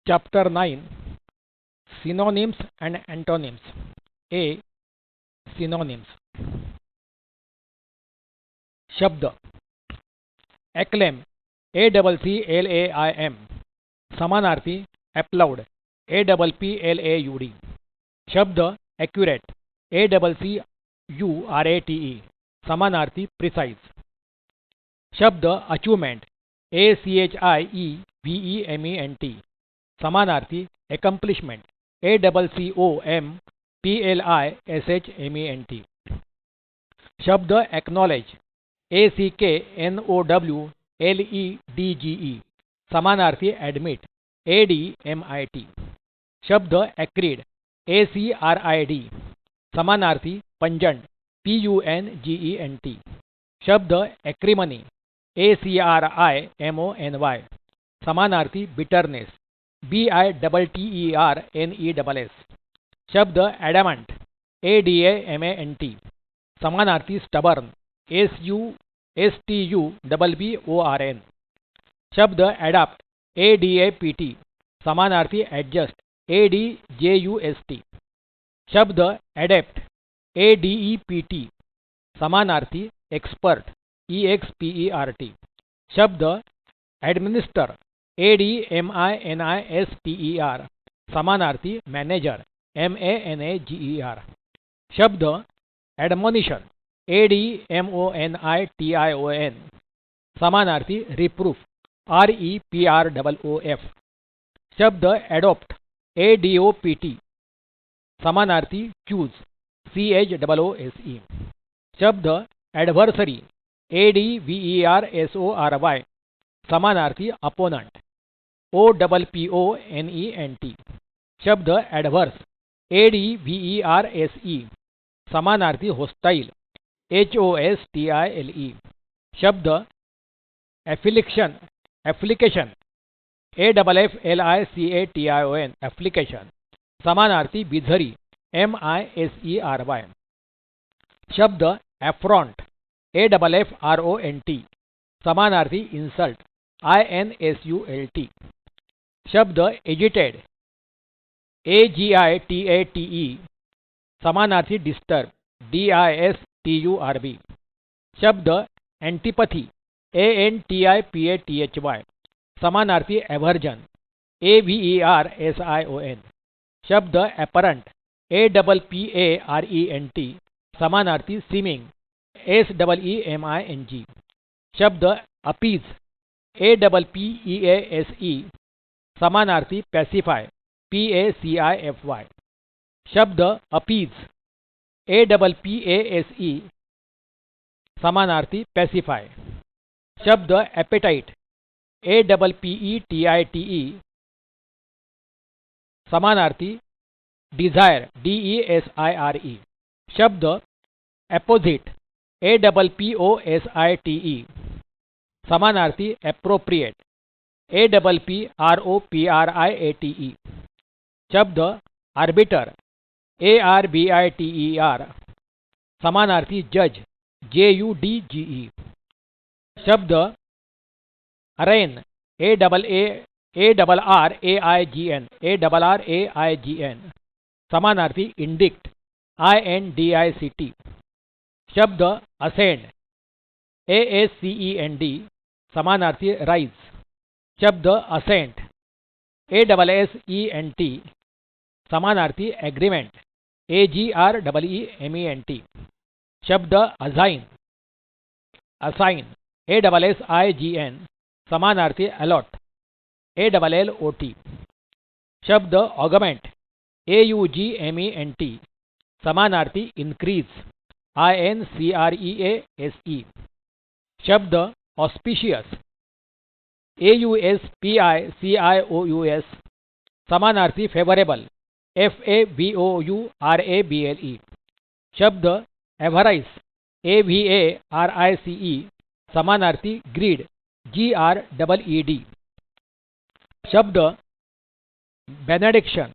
Chapter 9, Synonyms and Antonyms. A. Synonyms. शब्द acclaim, ACCLAIM, समानार्थी applaud, APPLAUD. शब्द accurate, ACCURATE, समानार्थी precise. शब्द achievement, ACHIEVEMENT, समानार्थी accomplishment, ACCOMPLISHMENT. शब्द acknowledge, ACKNOWLEDGE, समानार्थी admit, ADMIT. शब्द acrid, ACRID, समानार्थी pungent, PUNGENT. शब्द acrimony, ACRIMONY, समानार्थी bitterness, BITTERNESS. शब्द adamant, ADAMANT, समानार्थी stubborn, SUSTUBBORN. शब्द adapt, ADAPT, समानार्थी adjust, ADJUST. शब्द adept, ADEPT, समानार्थी expert, EXPERT. शब्द administer, ADMINISTER, समानार्थी manager, MANAGER. शब्द admonition, ADMONITION, समानार्थी reproof, REPROOF. शब्द adopt, ADOPT, समानार्थी choose, CHOOSE. शब्द adversary, ADVERSORY, समानार्थी opponent, OPPONENT. शब्द adverse, ADVERSE, समानार्थी hostile, HOSTILE. शब्द affliction, application, AFFLICATION, application, समानार्थी बिझरी, MISERY. शब्द affront, AFFRONT, समानार्थी insult, INSULT. शब्द agitate, AGITATE, समानार्थी disturb, DISTURB. शब्द antipathy, ANTIPATHY, समानार्थी aversion, AVERSION. शब्द apparent, APPARENT, समानार्थी seeming, SEEMING. शब्द appease, APPEASE, समानार्थी pacify, PACIFY. शब्द appease, APPASE, समानार्थी pacify. शब्द appetite, APPETITE, समानार्थी desire, DESIRE. शब्द apposite, APPOSITE, समानार्थी appropriate, APPROPRIATE. शब्द arbiter, ARBITER, समानार्थी judge, JUDGE. शब्द arraign, ARRAIGN, समानार्थी indict, INDICT. शब्द ascend, ASCEND, समानार्थी rise. शब्द assent, ASSENT, समानार्थी agreement, AGREEMENT. शब्द assign, ASSIGN, समानार्थी allot, ALLOT. शब्द augment, AUGMENT, समानार्थी increase, INCREASE. शब्द auspicious, AUSPICIOUS, समानार्थी favorable, FAVOURABLE. शब्द avarice, AVARICE, समानार्थी greed, GREED. शब्द benediction,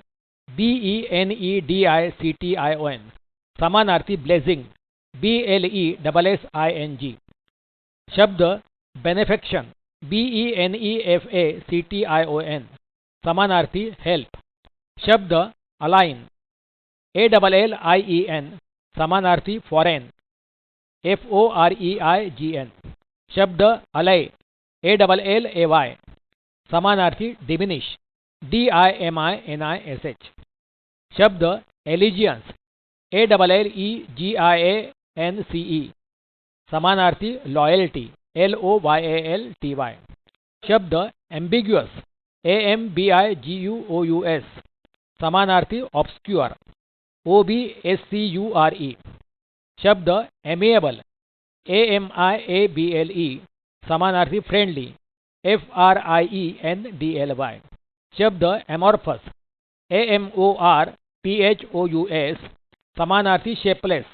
BENEDICTION, समानार्थी blessing, BLESSING. शब्द benefaction, BENEFACTION, समानार्थी हेल्प. शब्द अलाइन ALLIEN समानार्थी फॉरेन FOREIGN. शब्द अलय ALLAY समानार्थी डिमिनिश DIMINISH. शब्द एलिजियंस ALLEGIANCE समानार्थी लॉयल्टी LOYALTY. शब्द एम्बिग्युअस AMBIGUOUS समानार्थी ऑब्स्क्यूअर OBSCURE. शब्द एमिएबल AMIABLE समानार्थी फ्रेंडली FRIENDLY. शब्द एमॉर्फस AMORPHOUS समानार्थी शेपलेस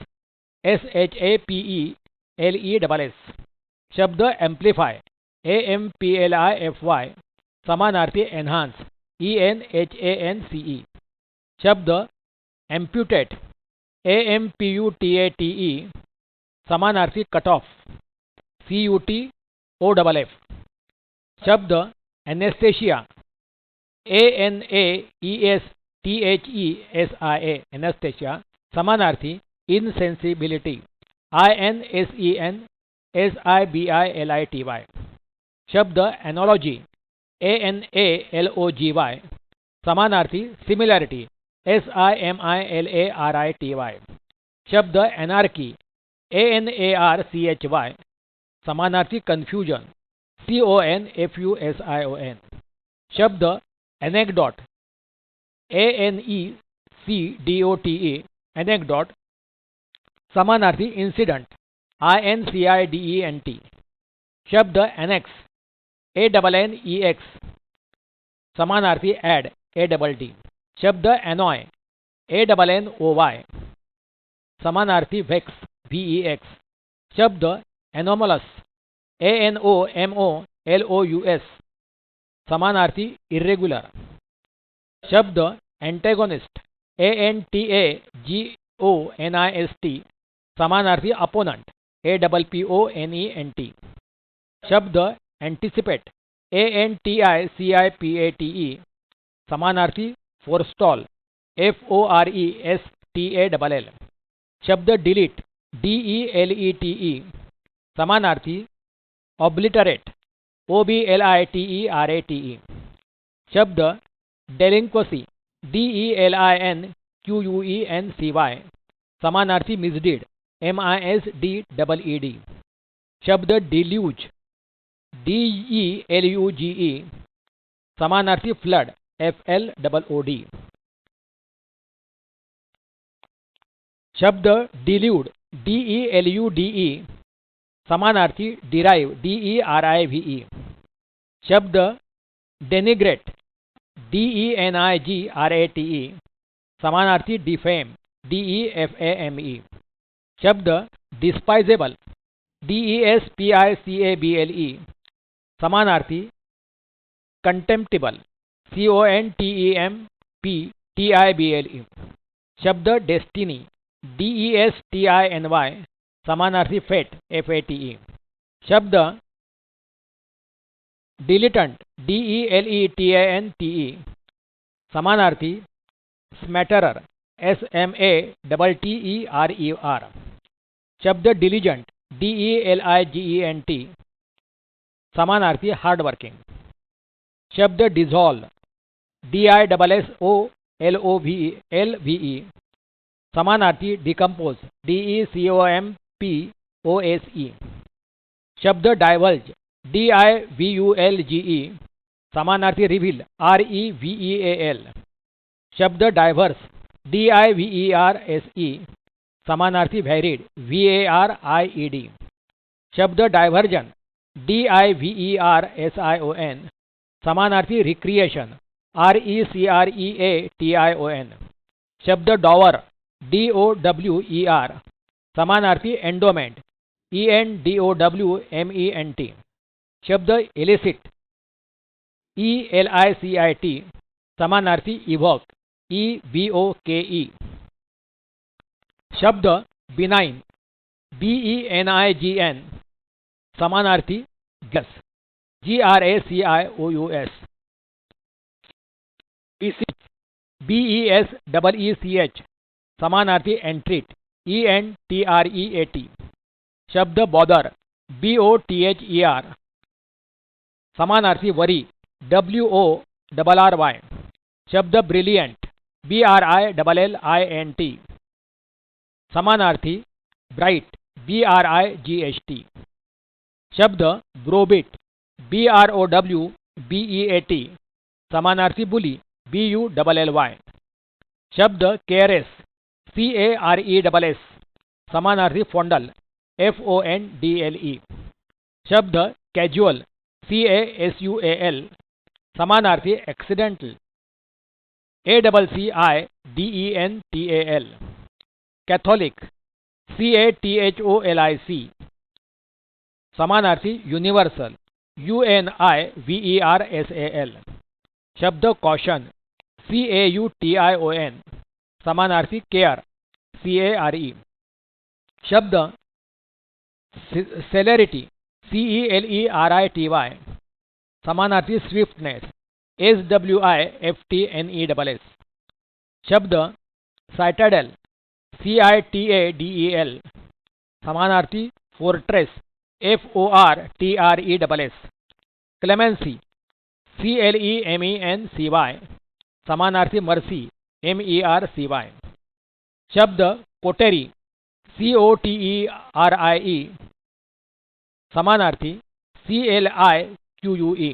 SHAPELESS. शब्द एम्प्लीफाय AMPLIFY समानार्थी एनहांस ENHANCE. शब्द एम्प्युटेट AMPUTATE समानार्थी कट ऑफ CUTOFF. शब्द एनेस्थेशिया ANAESTHESIA एनेस्थेशिया समानार्थी इनसेंसिबिलिटी INSENSIBILITY. शब्द एनोलॉजी ANALOGY समानार्थी सिमिलैरिटी SIMILARITY. शब्द एनार्की ANARCHY समानार्थी कन्फ्यूजन CONFUSION. शब्द एनेक्डोट ANECDOTE एनेक्डोट समानार्थी इंसिडेंट INCIDENT. शब्द एनेक्स ANNEX समानार्थी ऐड ADD. शब्द एनॉय ANNOY समानार्थी वेक्स VEX. शब्द एनोमलस ANOMOLOUS समानार्थी इर्रेग्युलर. शब्द एंटेगोनिस्ट ANTAGONIST समानार्थी अपोनंट APPONENT. शब्द एंटिसिपेट ANTICIPATE समानार्थी फोरस्टॉल FORESTALL. शब्द डिलीट DELETE समानार्थी ऑब्लिटरेट OBLITERATE. शब्द डेलिंक्वेसी DELINQUENCY समानार्थी मिसडीड MISDEED. शब्द डिल्यूज DELUGE समानार्थी फ्लड FLOOD. शब्द डिल्यूड DELUDE समानार्थी डिराइव DERIVE. शब्द डेनिग्रेट DENIGRATE समानार्थी डिफेम DEFAME. शब्द डिस्पाइजेबल DESPICABLE समानार्थी कंटेम्प्टिबल CONTEMPTIBLE. शब्द डेस्टिनी DESTINY समानार्थी फेट FATE. शब्द डिलिटंट DELETANTE समानार्थी स्मैटरर SMATTERER. शब्द डिलीजेंट DELIGENT समानार्थी हार्डवर्किंग. शब्द डिसॉल्व DISSOLVE समानार्थी डिकम्पोज DECOMPOSE. शब्द डाइवल्ज DIVULGE समानार्थी रिव्हील REVEAL. शब्द डायव्हर्स DIVERSE समानार्थी व्हॅरिड VARIED. शब्द डायव्हर्जन DIVERSION समानार्थी रिक्रिएशन RECREATION. शब्द डॉवर DOWER समानार्थी एंडोमेंट ENDOWMENT. शब्द इलिसिट ELICIT समानार्थी इव्होक EVOKE. शब्द बिनाइन BENIGN समानार्थी ग्लस GRACIOUS. BC BESEECH समानार्थी एंट्रीट ENTREAT. शब्द बॉदर BOTHER समानार्थी वरी WORRY. शब्द ब्रिलियंट BRILLIANT समानार्थी ब्राइट BRIGHT. शब्द ब्रोबिट BROWBEAT समानार्थी बुली BULLY. शब्द केयरेस CARESS समानार्थी फॉन्डल FONDLE. शब्द कॅज्युअल CASUAL समानार्थी एक्सिडेंटल ACCIDENTAL. कैथोलिक CATHOLIC समानार्थी यूनिवर्सल UNIVERSAL. शब्द कॉशन CAUTION समानार्थी केयर CARE. शब्द सेलेरिटी CELERITY समानार्थी स्विफ्टनेस SWIFTNESS. शब्द साइटाडेल CITADEL समानार्थी फोर्ट्रेस FORTRESS. क्लेमेंसी CLEMENCY समानार्थी मर्सी MERCY. शब्द कोटेरी COTERIE समानार्थी CLIQUE.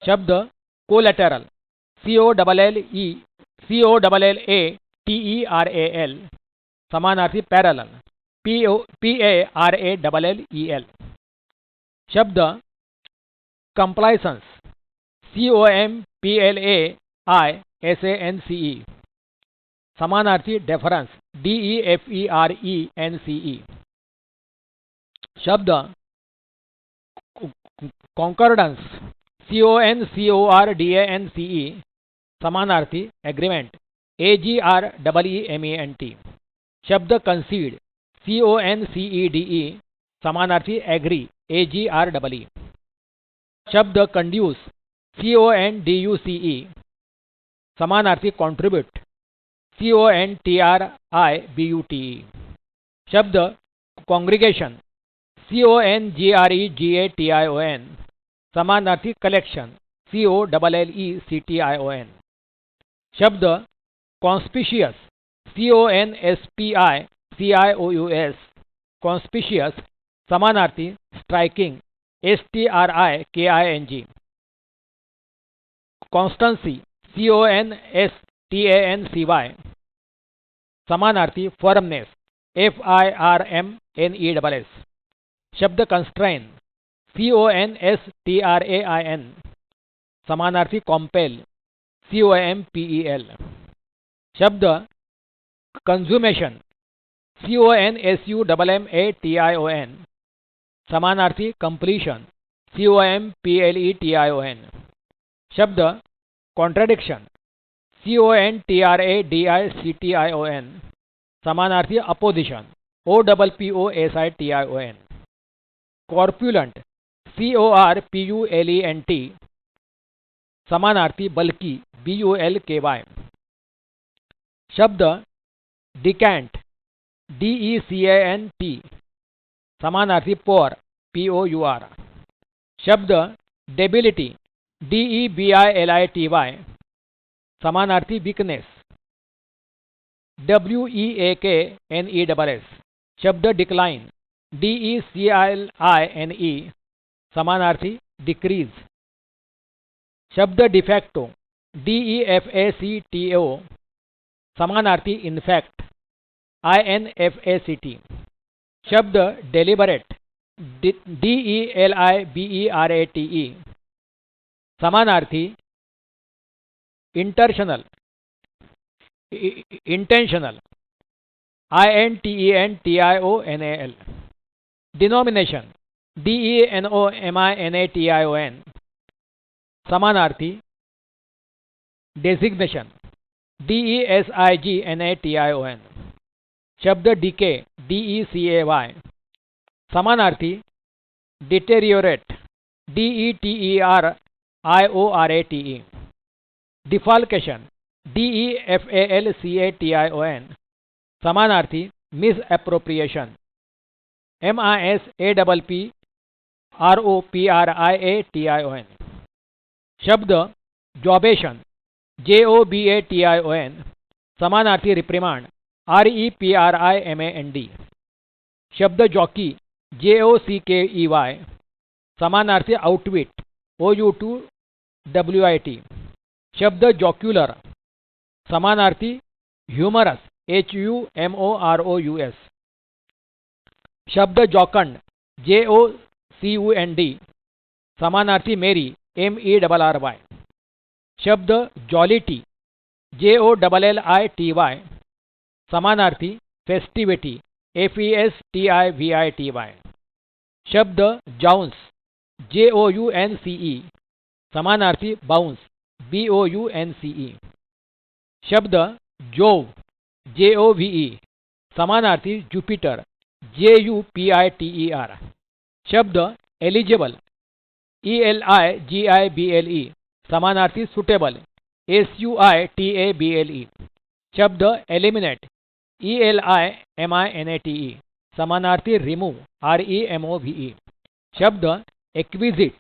शब्द कोलैटरल COLLATERAL समानार्थी पैरेलल PARALLEL. शब्द कंप्लायसन्स COMPLAISANCE समानार्थी डेफरन्स DEFERENCE. शब्द कॉन्कॉर्डन्स CONCORDANCE समानार्थी एग्रीमेंट AGREEMENT. शब्द कंसीड CONCEDE समानार्थी एग्री AGREE. शब्द कंड्यूस CONDUCE समानार्थी कॉन्ट्रीब्यूट CONTRIBUTE. शब्द कॉन्ग्रीगेशन CONGREGATION समानार्थी कलेक्शन COLLECTION. शब्द कॉन्स्पिशियस CONSPICIOUS कॉन्स्पिशियस समानार्थी स्ट्राइकिंग STRIKING. कॉन्स्टन्सी CONSTANCY समानार्थी फर्मनेस FIRMNESS. शब्द कंस्ट्रेन CONSTRAIN समानार्थी कॉम्पेल COMPEL. शब्द कंज्यूमेशन CONSUMMATION समानार्थी कंप्लीशन COMPLETION. शब्द कॉन्ट्रडिक्शन CONTRADICTION समानार्थी अपोजिशन OPPOSITION. कॉर्पुलेंट CORPULENT समानार्थी बल्कि BULKY. शब्द डिकैंट DECANT समानार्थी पोअर POUR. शब्द डेबिलिटी DEBILITY समानार्थी वीकनेस WEAKNESS. शब्द डिक्लाइन DECLINE समानार्थी डिक्रीज. शब्द डिफैक्टो DEFACTO समानार्थी इनफैक्ट INFACT. शब्द डेलिबरेट DELIBERATE समानार्थी इंटरशनल इंटेंशनल INTENTIONAL. डिनोमिनेशन DENOMINATION समानार्थी डेजिग्नेशन DESIGNATION. शब्द डीके DECAY समानार्थी डिटेरियोरेट DETERIORATE. डिफाल्केशन DEFALCATION समानार्थी मिसएप्रोप्रिएशन MISAPPROPRIATION शब्द जॉबेशन JOBATION समानार्थी रिप्रिमांड REPRIMAND शब्द जॉकी JOCKEY समानार्थी आउटविट OUTWIT शब्द जॉक्युलर समानार्थी ह्यूमरस HUMOROUS शब्द जॉकंड JOCUND समानार्थी मेरी MERRY शब्द जॉलिटी JOLLITY समानार्थी फेस्टिविटी FESTIVITY शब्द जाउन्स JOUNCE समानार्थी बाउंस BOUNCE शब्द जोव JOVE समानार्थी जुपिटर JUPITER शब्द एलिजिबल ELIGIBLE समानार्थी सुटेबल SUITABLE शब्द एलिमिनेट ELIMINATE समानार्थी रिमूव REMOVE शब्द एक्विजिट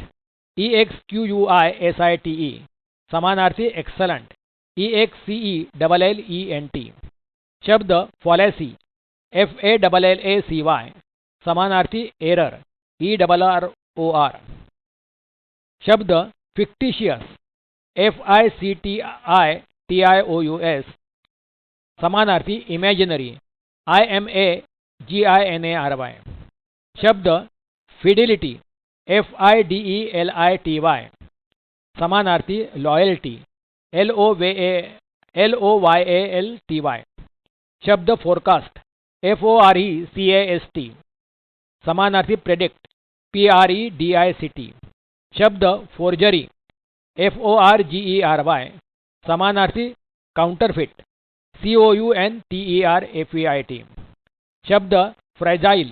EXQUISITE समानार्थी एक्सलेंट EXCELLENT शब्द फॉलेसी FALLACY समानार्थी एरर ERROR शब्द फिक्टिशियस FICTITIOUS समानार्थी इमेजिनरी IMAGINARY शब्द फिडिलिटी FIDELITY समानार्थी लॉयल्टी LOYALTY शब्द फोरकास्ट FORECAST समानार्थी प्रेडिक्ट PREDICT शब्द फोर्जरी FORGERY समानार्थी काउंटरफिट COUNTERFEIT शब्द फ्रेजाइल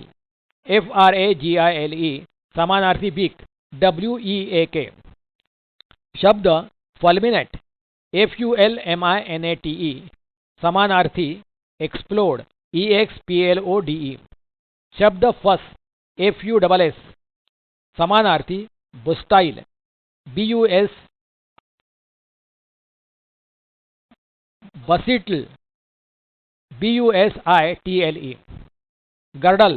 FRAGILE समानार्थी वीक WEAK शब्द फल्मिनेट FULMINATE समानार्थी एक्सप्लोड EXPLODE शब्द फस FUSS समानार्थी बुस्टाइल BUS बसिटल BUSITLE गर्डल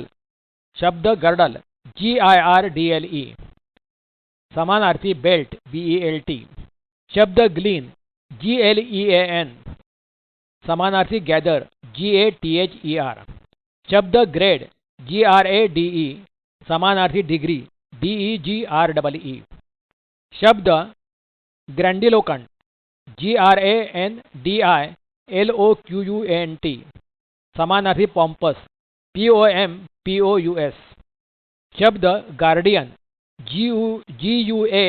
शब्द गर्डल GIRDLE समानार्थी बेल्ट BELT शब्द ग्लीन GLEAN समानार्थी गैदर GATHER शब्द ग्रेड GRADE समानार्थी डिग्री DEGREE शब्द ग्रैंडिलोक्वेंट GRANDILOQUENT समानार्थी पॉम्पस POMPOUS शब्द गार्डियन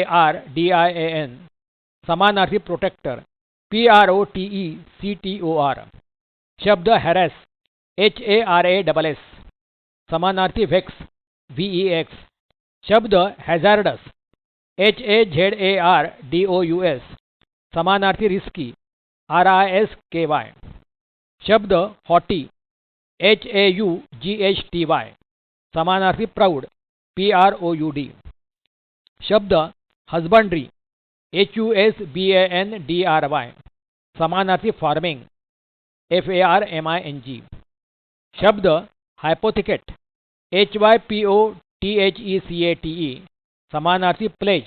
GUARDIAN समानार्थी प्रोटेक्टर PROTECTOR शब्द हैरेस HARASS समानार्थी वेक्स VEX शब्द हैजार्डस HAZARDOUS समानार्थी रिस्की RISKY शब्द हॉटी HAUGHTY समानार्थी प्राउड PROUD शब्द हस्बंड्री HUSBANDRY समानार्थी फार्मिंग FARMING शब्द हायपोथिकेट HYPOTHECATE समानार्थी प्लेज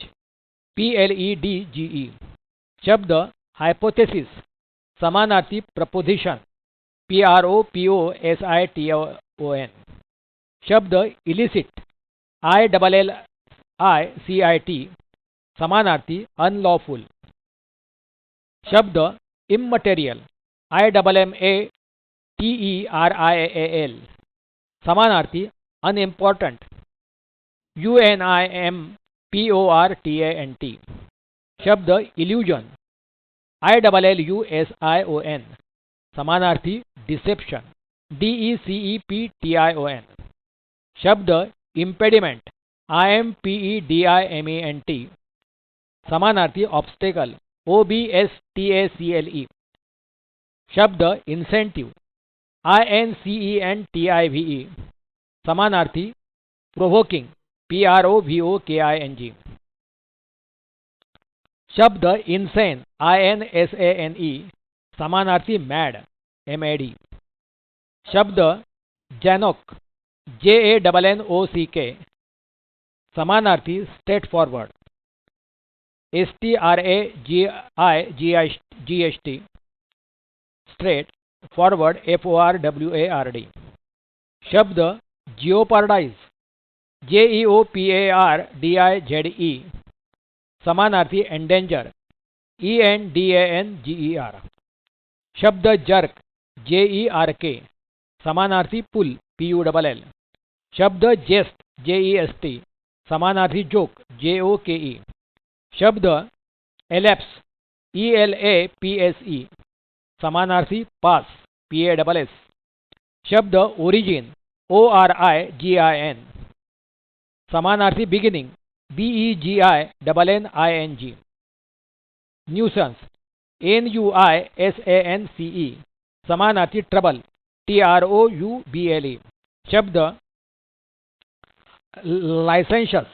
PLEDGE शब्द हायपोथेसिस समानार्थी प्रपोजिशन PROPOSITION शब्द इलिसिट ILLICIT समानार्थी अनलॉफुल शब्द इम्मटेरियल IMMATERIAL समानार्थी अनइम्पॉर्टंट UNIMPORTANT शब्द इल्यूजन ILLUSION समानार्थी डिसेप्शन DECEPTION शब्द इम्पेडिमेंट IMPEDIMENT समानार्थी ऑब्स्टेकल OBSTACLE. शब्द इंसेंटिव INCENTIVE. समानार्थी प्रोवोकिंग PROVOKING. शब्द इनसेन INSANE. समानार्थी मैड MAD. शब्द जैनोक JANNOCK. समानार्थी straight forward STRAGIGST. Straight forward FORWARD. शब्द जिओपार्डाइज JEOPARDIZE. समानार्थी एंडेंजर ENDANGER. शब्द जर्क JERK. समानार्थी पुल PULL. शब्द जेस्ट JEST. समानार्थी जोक JOKE. शब्द एलैप्स ELAPSE. समानार्थी पास PASS. शब्द ओरिजिन ORIGIN. समानार्थी बिगिनिंग BEGINNING. Nuisance NUISANCE. समानार्थी ट्रबल TROUBLE. शब्द लाइसेंशस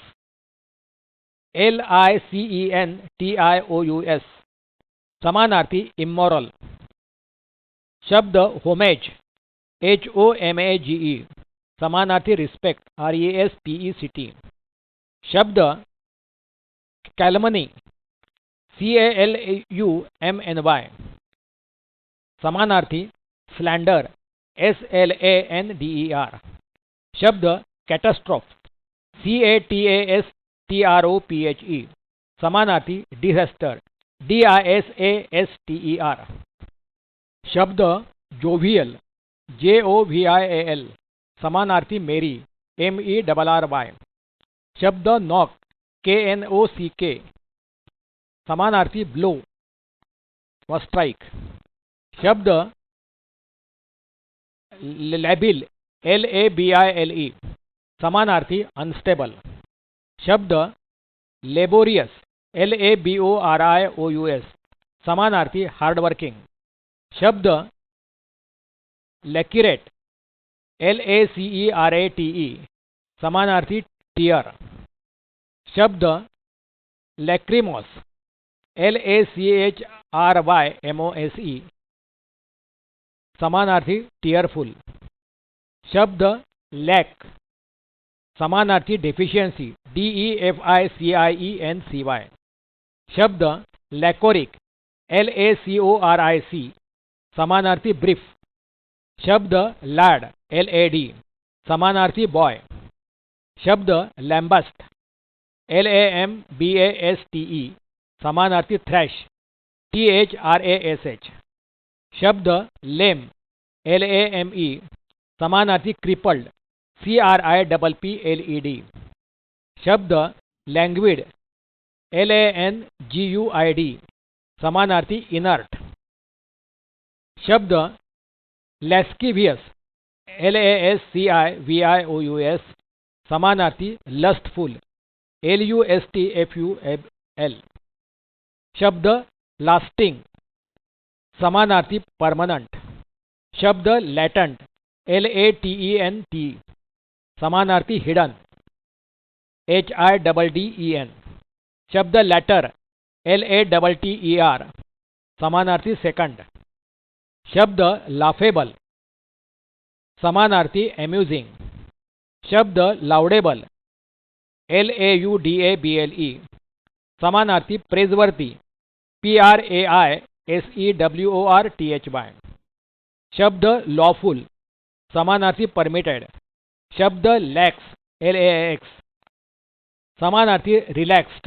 LICENTIOUS. समानार्थी इमोरल. शब्द होमेज HOMAGE. समानार्थी रिस्पेक्ट RESPECT. शब्द कैलमनी CALUMNY. समानार्थी स्लैंडर SLANDER. शब्द कैटास्ट्रोफ CATASTROPHE. समानार्थी डिजास्टर DISASTER. शब्द जोवियल JOVIAL. समानार्थी मेरी MERRY. शब्द नॉक KNOCK. समानार्थी ब्लो व स्ट्राइक. शब्द लॅबिल LABILE. समानार्थी अनस्टेबल. शब्द लेबोरियस LABORIOUS. समानार्थी हार्डवर्किंग. शब्द लॅक्युरेट LACERATE. समानार्थी टियर. शब्द लॅक्रिमोस LACHRYMOSE. समानार्थी टीयरफुल. शब्द लॅक. समानार्थी डेफिशिएंसी DEFICIENCY. शब्द लॅकोरिक LACORIC. समानार्थी ब्रीफ. शब्द लॅड LAD. समानार्थी बॉय. शब्द लॅम्बास्ट LAMBASTE. समानार्थी थ्रॅश THRASH. शब्द लेम LAME. समानार्थी क्रिपल्ड CRIPPLED. शब्द लँग्विड LANGUID. समानार्थी इनर्ट. शब्द लॅस्किव्हियस LASCIVIOUS. समानार्थी लस्टफुल LUSTFUL. शब्द लास्टिंग. समानार्थी परमनंट. शब्द लॅटंट LATENT. समानार्थी हिडन HIDDEN. शब्द लॅटर LATTER. समानार्थी सेकंड. शब्द लाफेबल. समानार्थी अम्युजिंग. शब्द लाउडेबल LAUDABLE. समानार्थी प्रेजवर्ती PRAISEWORTHY. शब्द लॉफुल. समानार्थी परमिटेड. शब्द लॅक्स LAX. समानार्थी रिलॅक्स्ड.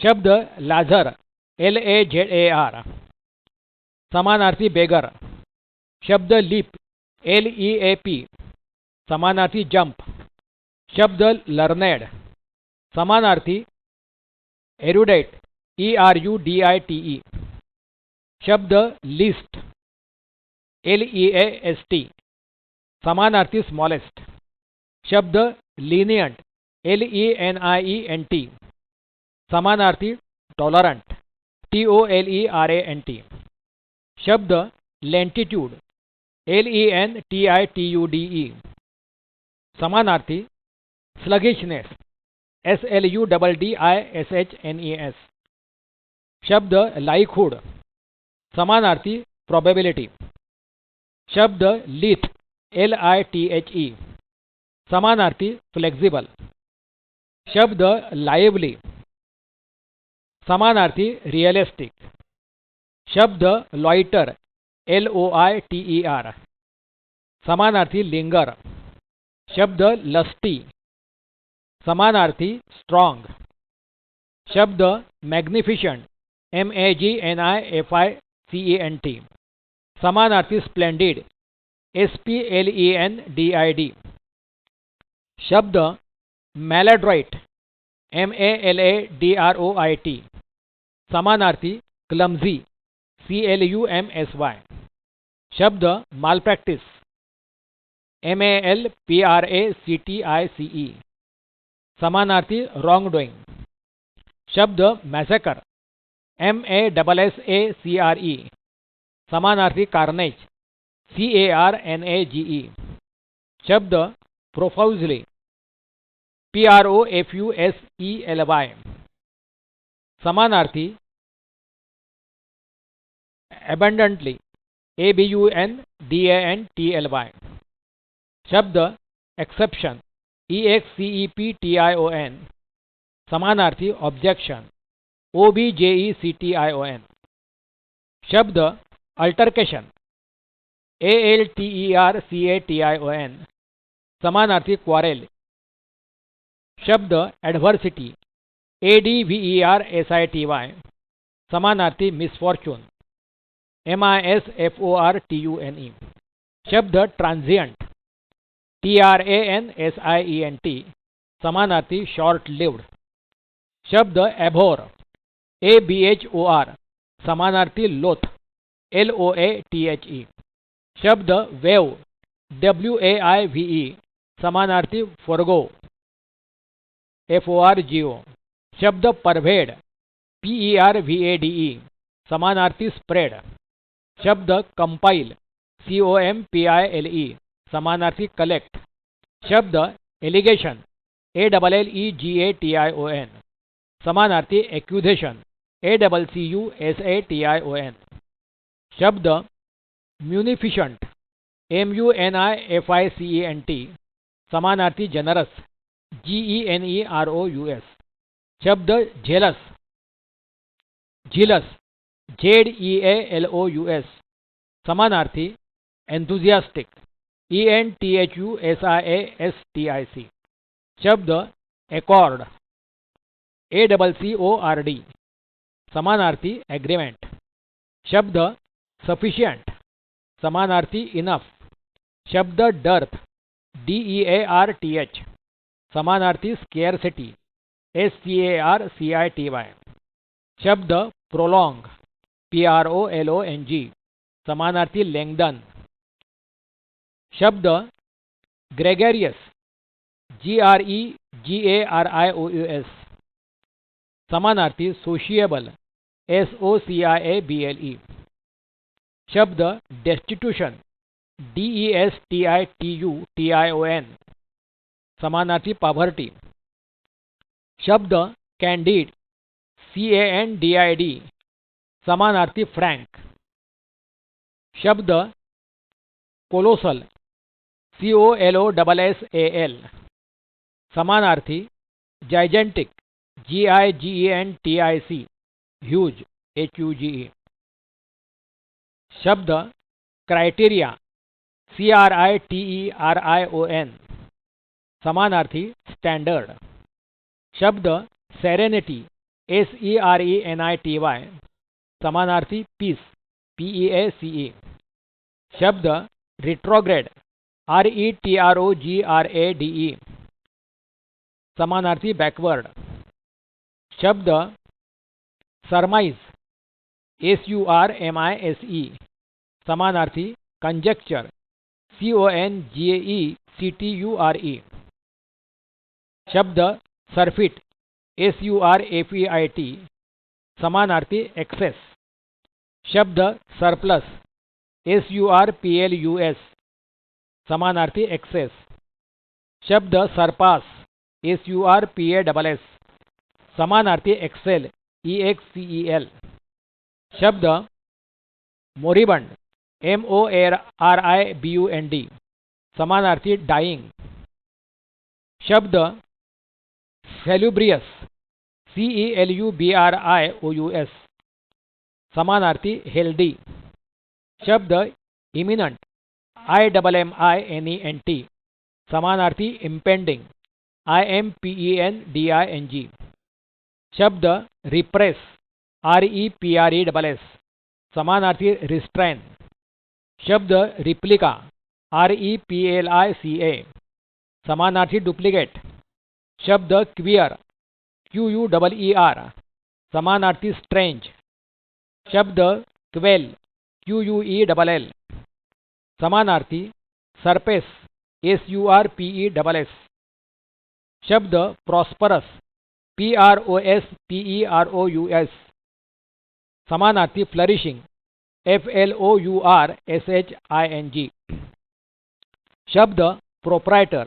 शब्द लाझर LAZAR. समानार्थी बेगर. शब्द लीप LEAP. समानार्थी जंप. शब्द लर्नेड. समानार्थी एरुडेट ERUDITE. शब्द लिस्ट LEAST. समानार्थी स्मॉलेस्ट. शब्द लिनियंट LENIENT. समानार्थी टॉलरंट. TOLERANT. शब्द लेंटिट्यूड LENTITUDE. समानार्थी स्लगिशनेस SLUDDISHNES. शब्द लाइकहुड समानार्थी प्रोबेबिलिटी. शब्द लिथ LITHE समानार्थी फ्लेक्सिबल. शब्द लाइवली समानार्थी रियलिस्टिक. शब्द लॉइटर LOITER समानार्थी लिंगर. शब्द लस्टी समानार्थी स्ट्रॉन्ग. शब्द मैग्निफिशंट MAGNIFICENT समानार्थी स्प्लेंडिड SPLENDID. शब्द मैलाड्रॉइट MALADROIT समानार्थी क्लमजी CLUMSY. शब्द मालप्रैक्टिस MALPRACTICE समानार्थी रॉन्ग डूइंग. शब्द मैसेकर MASSACRE समानार्थी कार्नेज CARNAGE. शब्द प्रोफाउजली PROFUSELY समानार्थी abundantly ABUNDANTLY. शब्द एक्सेप्शन EXCEPTION समानार्थी ऑब्जेक्शन OBJECTION. शब्द अल्टरकेशन ALTERCATION समानार्थी क्वारेल. शब्द एडवर्सिटी ADVERSITY समानार्थी मिसफॉर्चून MISFORTUNE. शब्द ट्रांजिएंट TRANSIENT समानार्थी शॉर्ट लिव्ड. शब्द एबोर ABHOR समानार्थी लोथ LOATHE. शब्द वेव WAIVE समानार्थी फॉरगो FORGO. शब्द परवेड PERVADE समानार्थी स्प्रेड. शब्द कंपाइल COMPILE समानार्थी कलेक्ट. शब्द एलिगेशन ALLEGATION समानार्थी एक्यूजेशन ACCUSATION. शब्द म्यूनिफिशंट MUNIFICENT समानार्थी जनरस GENEROUS. शब्द झेलस झिलस ZEALOUS समानार्थी एंथुजियास्टिक ENTHUSIASTIC. शब्द एकॉर्ड ACCORD समानार्थी एग्रीमेंट. शब्द सफिशिएंट समानार्थी इनफ. शब्द डर्थ DEARTH समानार्थी स्केर्सिटी SCARCITY. शब्द प्रोलॉन्ग PROLONG समानार्थी लेंगदन. शब्द ग्रेगरियस GREGARIOUS समानार्थी सोशिएबल SOCIABLE. शब्द डेस्टिट्यूशन DESTITUTION समानार्थी पॉवर्टी. शब्द कैंडिड CANDID समानार्थी फ्रैंक. शब्द कोलोसल COLOSSAL समानार्थी जाइजेंटिक GIGENTIC ह्यूज HUGE. शब्द क्राइटेरिया CRITERION समानार्थी स्टैंडर्ड. शब्द सेरेनिटी SERENITY समानार्थी पीस PEACE. शब्द रिट्रोग्रेड RETROGRADE समानार्थी बैकवर्ड. शब्द सरमाइज SURMISE समानार्थी कंजेक्चर CONGECTURE. शब्द सरफिट SURFEIT समानार्थी एक्सेस. शब्द सरप्लस SURPLUS समानार्थी एक्सेस. शब्द सरपास SURPASS समानार्थी एक्सेल EXCEL. शब्द मोरिबंड MORIBUND समानार्थी डाइंग. शब्द सेल्युब्रियस CELUBRIOUS समानार्थी हेल्दी. शब्द इमिनंट IMMINENT समानार्थी इम्पेंडिंग IMPENDING. शब्द रिप्रेस REPRESS समानार्थी रिस्ट्रेन. शब्द रिप्लिका REPLICA समानार्थी डुप्लिकेट. शब्द क्वियर QUEER समानार्थी स्ट्रेंज. शब्द क्वेल QUELL समानार्थी सरपेस SURPESS. शब्द प्रॉस्परस PROSPEROUS समानार्थी फ्लरिशिंग FLOURSHING. शब्द प्रोप्राइटर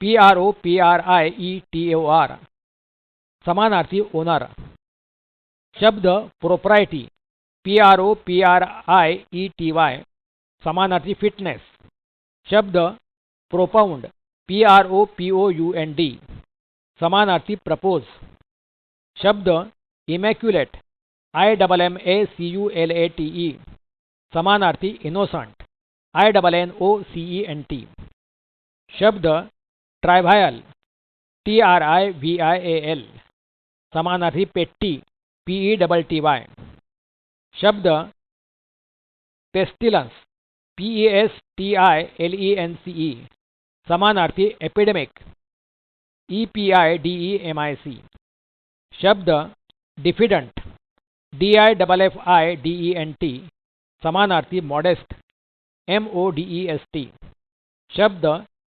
PROPRIETOR समानार्थी ओनर. शब्द प्रोप्राइटी PROPRIETY समानार्थी फिटनेस. शब्द प्रोपाउंड PROPOUND समानार्थी प्रपोज. शब्द इमॅक्युलेट IMMACULATE समानार्थी इनोसंट INNOCENT. शब्द ट्रायव्हायल TRIVIAL समानार्थी पेट्टी PETTY. शब्द पेस्टिलन्स PESTILENCE समानार्थी एपिडेमिक EPIDEMIC. शब्द डिफिडंट DIFFIDENT समानार्थी मॉडेस्ट MODEST. शब्द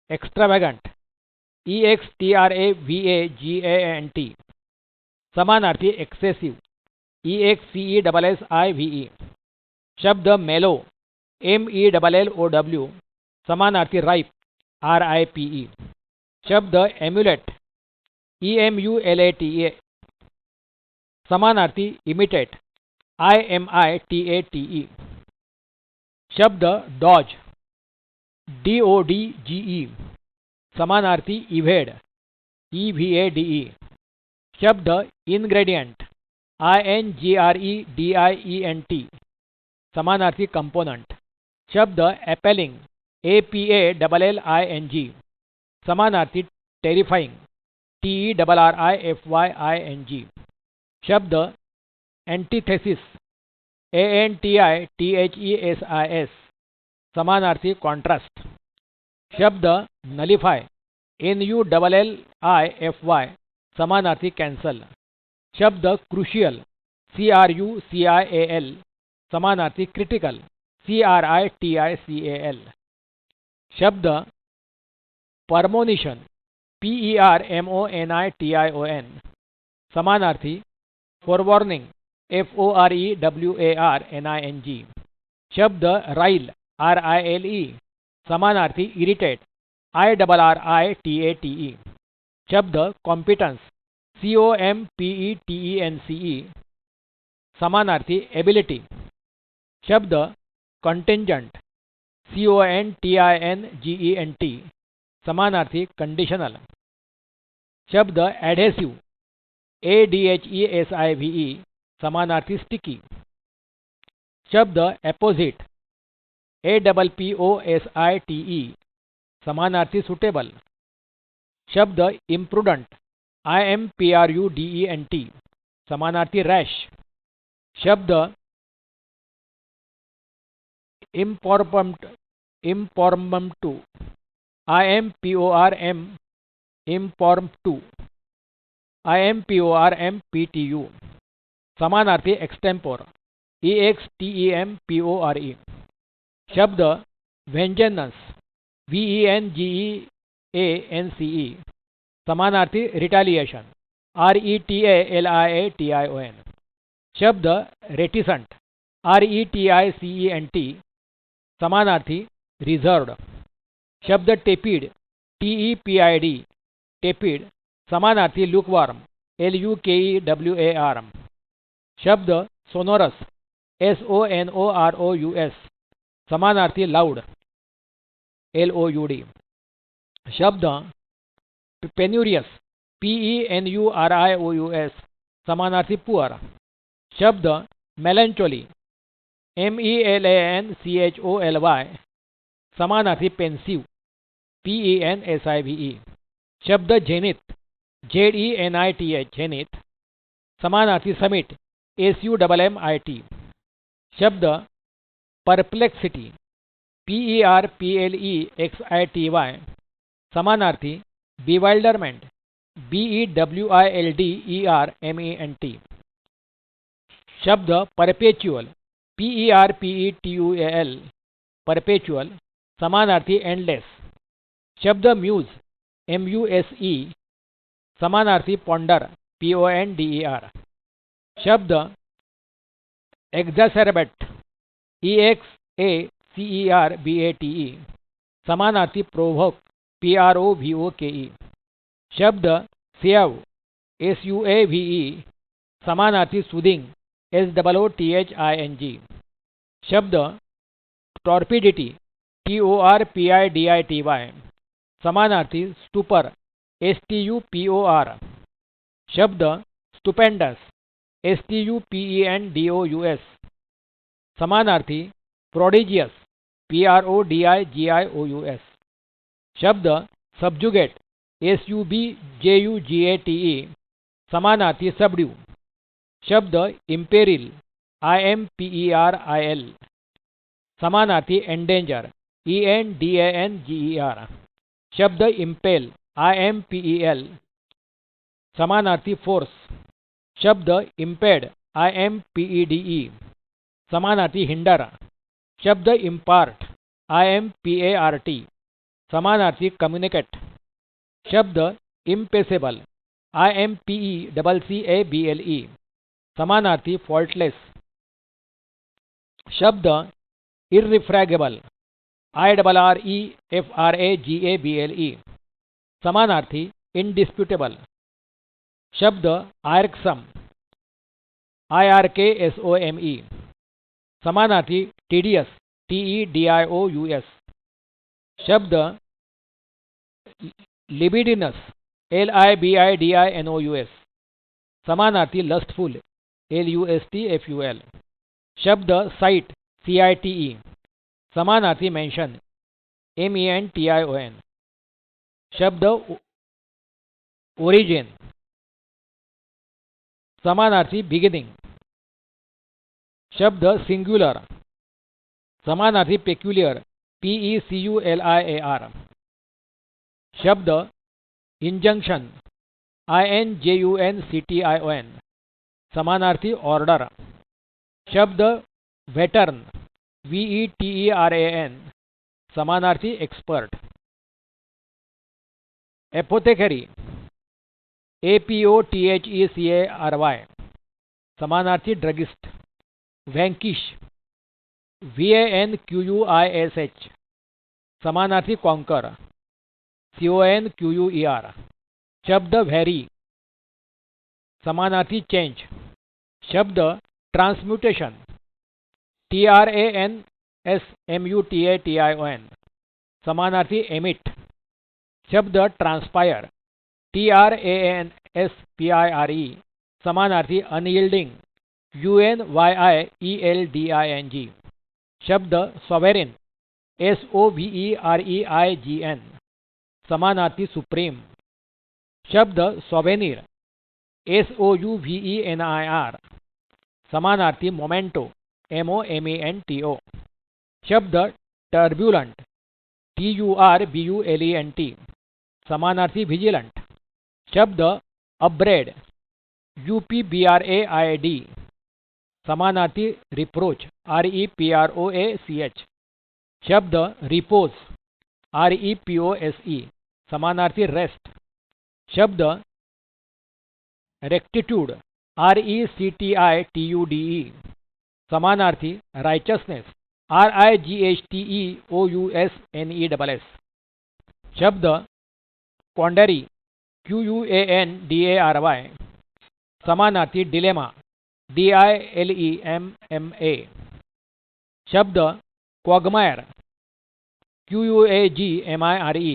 एक्स्ट्रावॅगंट EXTRAVAGANT समानार्थी एक्सेसिव EXCESSIVE. शब्द मेलो MELLOW समानार्थी राइप RIPE. शब्द एम्युलेट EMULATE समानार्थी इमिटेट IMITATE. शब्द डॉज DODGE समानार्थी इव्हेड EVADE. शब्द इन्ग्रेडियंट INGREDIENT समानार्थी कंपोनंट. शब्द एपेलिंग APALLING समानार्थी टेरिफाइंग TERRIFYING. शब्द एंटीथेसिस ANTITHESIS समानार्थी कॉन्ट्रास्ट. शब्द नलिफाय NULLIFY समानार्थी कॅन्सल. शब्द क्रुशियल CRUCIAL समानार्थी क्रिटिकल CRITICAL. शब्द परमोनिशन PERMONITION समानार्थी फॉरवॉर्निंग FOREWARNING. शब्द राइल RILE समानार्थी इरिटेट IRRITATE. शब्द कॉम्पिटन्स COMPETENCE समानार्थी एबिलिटी. शब्द कंटिंजंट CONTINGENT समानार्थी कंडिशनल. शब्द ॲढेसिव ADHESIVE समानार्थी स्टिकी. शब्द अपोजिट APPOSITE समानार्थी सुटेबल. शब्द इम्प्रुडंट IMPRUDENT समानार्थी रॅश. शब्द इम्पॉर्टंट इम्पॉर्टंटू IMPORM इम्पॉर्टंटू IMPORMPTU समानार्थी एक्सटेम्पोर EXTEMPORE. शब्द व्हेंजनन्स VENGEANCE समानार्थी रिटालिएशन RETALIATION. शब्द रेटिसंट RETICENT समानार्थी रिझर्व्ड. शब्द टेपिड TEPID टेपिड समानार्थी लुकवार्म LUKEWAR. शब्द सोनोरस SONOROUS समानार्थी लाउड LOUD. शब्द पेन्युरियस PENURIOUS समानार्थी पुअर. शब्द मेलनचोली MELANCHOLY समानार्थी पेन्सिव PENSIVE. शब्द झेनिथ ZENITH झेनिथ समानार्थी समिट SUMMIT. शब्द परप्लेक्सिटी PERPLEXITY समानार्थी बिवाइल्डरमेंट BEWILDERMENT. शब्द परपेच्युअल PERPETUAL परपेच्युअल समानार्थी एंडलेस. शब्द म्यूज MUSE समानार्थी पॉन्डर PONDER. शब्द एक्झॅसरबेट EXACERBATE समानार्थी प्रोव्होक PROVOKE. शब्द सियाव SUAVE समानार्थी सुदिंग SOOTHING. शब्द टॉर्पिडिटी TORPIDITY समानार्थी स्टुपर STUPOR. शब्द स्टुपेंडस STUPENDOUS समानार्थी प्रोडिजियस PRODIGIOUS. शब्द सबजुगेट SUBJUGATE समानार्थी सबड्यू. शब्द इम्पेरिल IMPERIL समानार्थी एंडेंजर ENDANGER. शब्द इम्पेल IMPEL समानार्थी फोर्स. शब्द इम्पेड IMPEDE समानार्थी हिंडर. शब्द इम्पार्ट IMPART समानार्थी कम्युनिकेट. शब्द इम्पेसेबल IMPECCABLE समानार्थी फॉल्टलेस. शब्द इर्रिफ्रॅगेबल IRREFRAGABLE समानार्थी इंडिस्प्युटेबल. शब्द आयर्कसम IRKSOME समानार्थी टीडियस TEDIOUS. शब्द लिबिडिनस LIBIDINOUS समानार्थी लस्टफुल LUSTFUL. शब्द साइट CITE समानार्थी मेंशन MENTION. शब्द ओरिजिन समानार्थी बिगिनिंग. शब्द सिंग्युलर समानार्थी पेक्युलियर PECULIAR. शब्द इंजंक्शन INJUNCTION समानार्थी ऑर्डर. शब्द वेटर्न VETERAN समानार्थी एक्सपर्ट. एपोथेकरी APOTHECARY समानार्थी ड्रगिस्ट. वैंकिश VANQUISH समानार्थी कॉन्कर CONQUER. शब्द व्हेरी समानार्थी चेंज. शब्द ट्रांसम्युटेशन TRANSMUTATION समानार्थी एमिट. शब्द ट्रांस्पायर TRANSPIRE समानार्थी अनयील्डिंग UNYIELDING. शब्द सॉवेरेन SOVEREIGN समानार्थी सुप्रीम. शब्द सॉवेनिर SOUVENIR समानार्थी मोमेंटो MOMENTO. शब्द टर्ब्युलंट TURBULENT समानार्थी विजिलंट. शब्द अपब्रेड UPBRAID समानार्थी रिप्रोच REPROACH. शब्द रिपोज REPOSE समानार्थी रेस्ट. शब्द रेक्टिट्यूड RECTITUDE समानार्थी राइचसनेस RIGHTEOUSNESS शब्द क्वांडरी QUANDARY समानार्थी डिलेमा DILEMMA शब्द क्वागमायर QUAGMIRE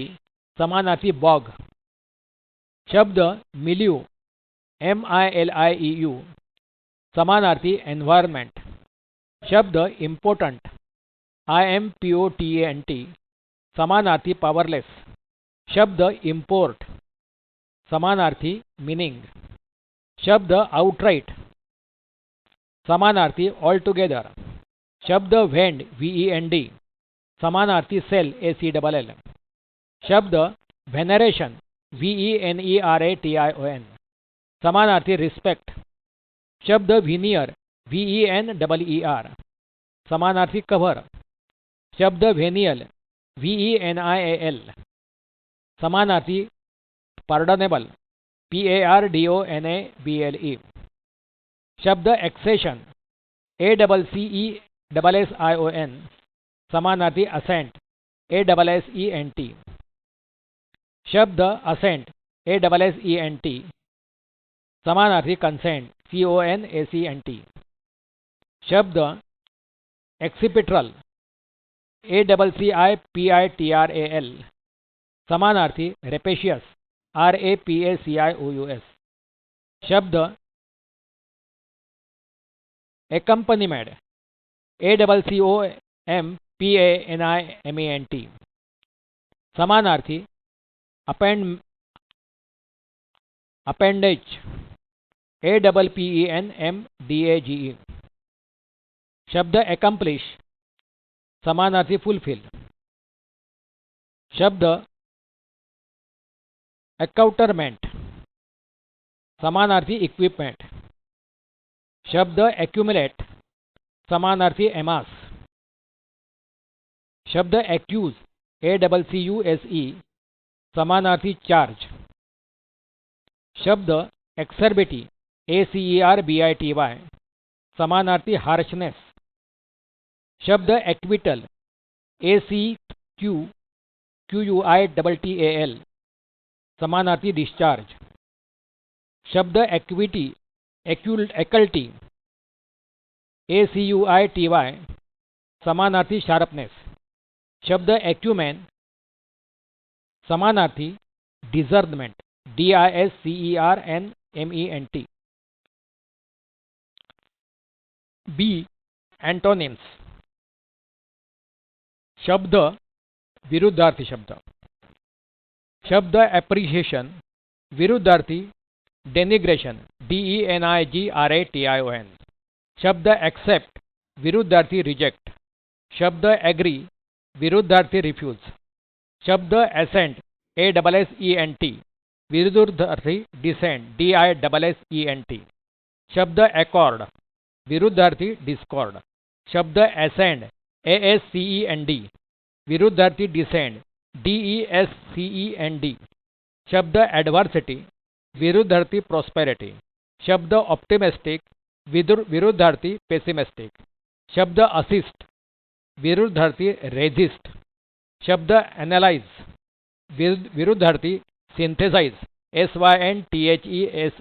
समानार्थी बॉग शब्द मिल्यू MILIEU समानार्थी एन्वायरमेंट शब्द इम्पोर्टंट IMPORTANT समानार्थी पावरलेस शब्द इम्पोर्ट समानार्थी मीनिंग शब्द आउटराइट समानार्थी ऑल टुगेदर शब्द वेंड VEND समानार्थी सेल ACLL शब्द वेनरेशन VENERATION समानार्थी रिस्पेक्ट शब्द विनियर VENEER समानार्थी कव्हर शब्द व्हेनियल VENIAL समानार्थी पार्डनेबल PARDONABLE शब्द एक्सेशन ACCESSION समानार्थी असेंट ASSENT शब्द असेंट ASSENT समानार्थी कंसेंट CONACENT शब्द एक्सिपिट्रल ACCIPITRAL समानार्थी रेपेशियस RAPACIOUS शब्द एक्कम्पनीमेंट ACCOMPANIMENT समानार्थी अपेंडेज APPENMDAGE शब्द एकम्प्लिश समानार्थी फुलफिल शब्द अकाउंटरमेंट समानार्थी इक्विपमेंट शब्द एक्युमुलेट समानार्थी एमास शब्द एक्यूज ACCUSE समानार्थी चार्ज शब्द एक्सर्बिटी ACERBITY समानार्थी हार्शनेस शब्द एक्विटल ACQUITTAL समानार्थी डिस्चार्ज शब्द एक्विटी एकल्टी ACUITY समानार्थी शार्पनेस शब्द एक्यूमेन समानार्थी डिसर्नमेंट DISCERNMENT B एंटोनिम्स शब्द विरुद्धार्थी शब्द शब्द एप्रिशिएशन विरुद्धार्थी डेनिग्रेशन DENIGRATION शब्द एक्सेप्ट विरुद्धार्थी रिजेक्ट शब्द एग्री विरुद्धार्थी रिफ्यूज शब्द एसेंट ASSENT विरुद्धार्थी डिसेंट DISSENT शब्द एकॉर्ड विरुद्धार्थी डिस्कॉर्ड शब्द एसेंड ASCEND विरुद्धार्थी डिसेंड DESCEND शब्द एडवर्सिटी विरुद्धार्थी प्रॉस्पेरिटी शब्द ऑप्टिमिस्टिक विरुद्धार्थी पेसिमिस्टिक शब्द असिस्ट विरुद्धार्थी रेजिस्ट शब्द एनालाइज विरुद्धार्थी सिंथेसाइज SYNTHESIZE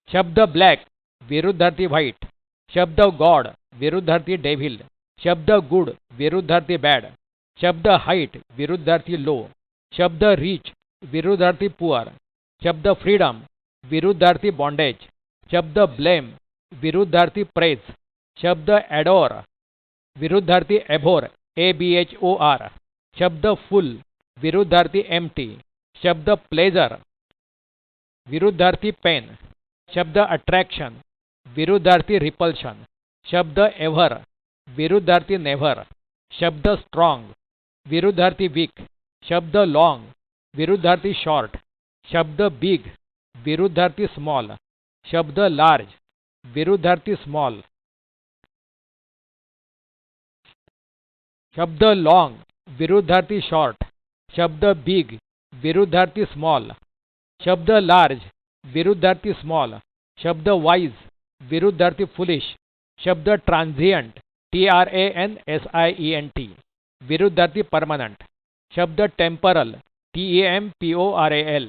शब्द ब्लॅक विरुद्धार्थी व्हाईट शब्द गॉड विरुद्धार्थी डेव्हिल शब्द गुड विरुद्धार्थी बॅड शब्द हाईट विरुद्धार्थी लो शब्द रिच विरुद्धार्थी पुअर शब्द फ्रीडम विरुद्धार्थी बॉन्डेज शब्द ब्लेम विरुद्धार्थी प्रेज शब्द एडोर विरुद्धार्थी एभोर ABHOR शब्द फुल विरुद्धार्थी एम्प्टी शब्द प्लेजर विरुद्धार्थी पेन शब्द अट्रॅक्शन विरुद्धार्थी रिपल्शन शब्द एव्हर विरुद्धार्थी नेव्हर शब्द स्ट्रॉंग विरुद्धार्थी वीक शब्द लॉंग विरुद्धार्थी शॉर्ट शब्द बिग विरुद्धार्थी स्मॉल शब्द लार्ज विरुद्धार्थी स्मॉल शब्द लॉंग विरुद्धार्थी शॉर्ट शब्द बिग विरुद्धार्थी स्मॉल शब्द लार्ज विरुद्धार्थी स्मॉल, शब्द वाइज विरुद्धार्थी फुलिश, शब्द ट्रांझिएंट TRANSIENT विरुद्धार्थी परमनंट, शब्द टेम्परल TEMPORAL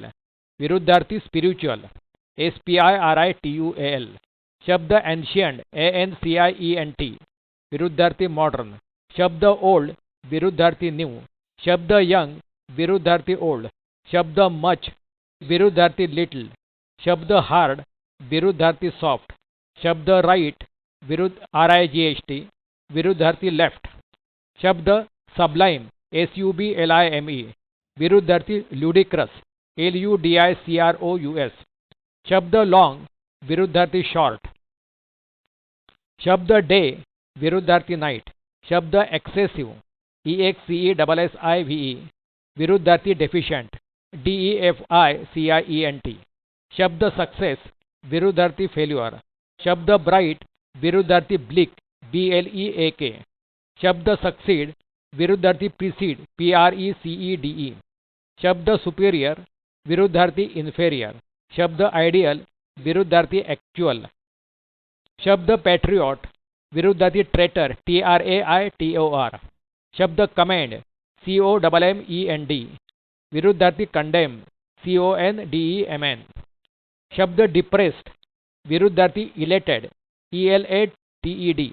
विरुद्धार्थी स्पिरिच्युअल SPIRITUAL, शब्द एन्शियंट ANCIENT विरुद्धार्थी मॉडर्न, शब्द ओल्ड विरुद्धार्थी न्यू, शब्द यंग विरुद्धार्थी ओल्ड, शब्द मच विरुद्धार्थी लिटिल, शब्द हार्ड विरुद्धार्थी सॉफ्ट, शब्द राइट विरुद्ध RIGHT विरुद्धार्थी लेफ्ट, शब्द सबलाइम SUBLIME विरुद्धार्थी ल्युडिक्रस LUDICROUS, शब्द लॉन्ग विरुद्धार्थी शॉर्ट, शब्द डे विरुद्धार्थी नाइट, शब्द एक्सेसिव EXCESSIVE विरुद्धार्थी डेफिशिएंट DEFICIENT, शब्द सक्सेस विरुद्धार्थी फेल्युअर, शब्द ब्राइट विरुद्धार्थी ब्लिक BLEAK, शब्द सक्सीड विरुद्धार्थी प्रीसीड PRECEDE, शब्द सुपीरियर विरुद्धार्थी इन्फेरियर, शब्द आइडियल विरुद्धार्थी एक्चुअल, शब्द पैट्रियॉट विरुद्धार्थी ट्रेटर TRAITOR, शब्द कमेंड COMMEND विरुद्धार्थी कंडेम CONDEMN, शब्द डिप्रेस्ड विरुद्धार्थी इलेटेड ELATED,